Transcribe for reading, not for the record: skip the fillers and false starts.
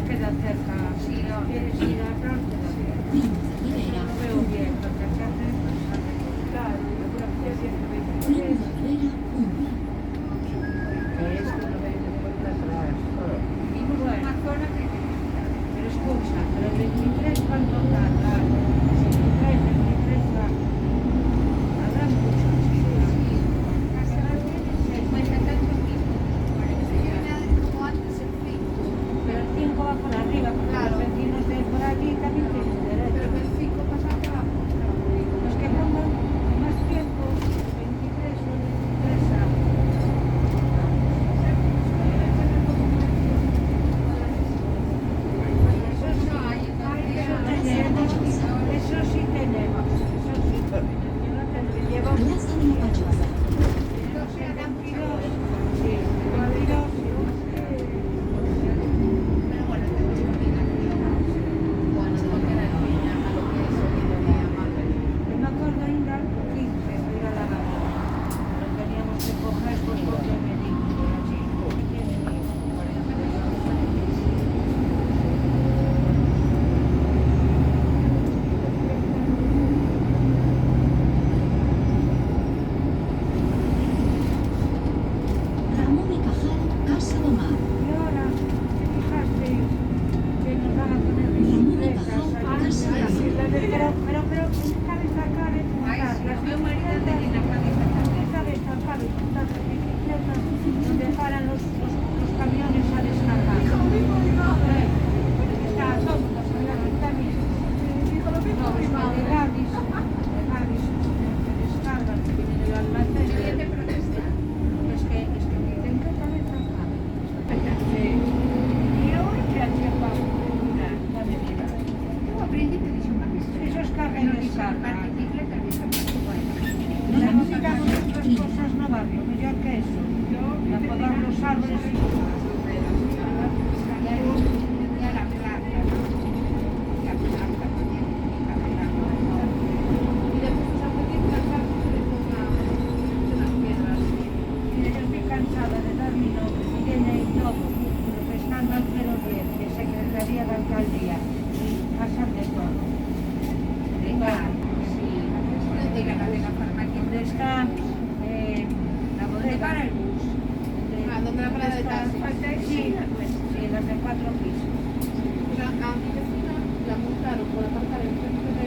queda cerca. Si no quieres ir a Fran, queda cerca. Eso lo veo bien, porque se hace claro, la policía siempre me dice que esto no me de vuelta atrás. Y bueno, pero escucha, pero el 23 cuánto tarda, el 23 va. Habrá mucho chica. Pero el 5 va por arriba, porque los vecinos de por allí también tienen derecho. Pero el 5 pasa acá abajo. Los que pongan más tiempo, 23 o 23 a... Eso sí tenemos. Yo no tendré. Llevo... Plaza de la Pachosa. El 22, sí, el 22, Pero bueno, tenemos coordinación. Bueno, no queda en línea a lo que es sonido y amable. yo me acuerdo ainda el 15, ir a la gana. Pero teníamos que coger pues porque me dijo, así, ¿quién me dijo? Ramón y Cajal, Casa Domar. Y ahora, ¿te fijaste que nos van a poner bicicletas? Pero, ¿sabes sacar las bicicletas donde paran los camiones a descargar? Está todo, también. No, es de Gadis, que descargan, que viene del almacén. Es que me dicen que también sacar. Y ahora que hacía para la medida. Eso es carga y descarga. Necesitamos otras cosas no barrio, mejor que eso. La podar los árboles y... Mira, yo estoy cansada de dar mi nombre, Irene y todo, pero me están al 010, que es Secretaría de Alcaldía, y pasan de todo. Venga, sí. ¿Dónde está la bodega? Para el bus. ¿Dónde la parada de taxi? Sí, sí, las de 4 pisos. A mi vecina la multaron por aparcar en frente de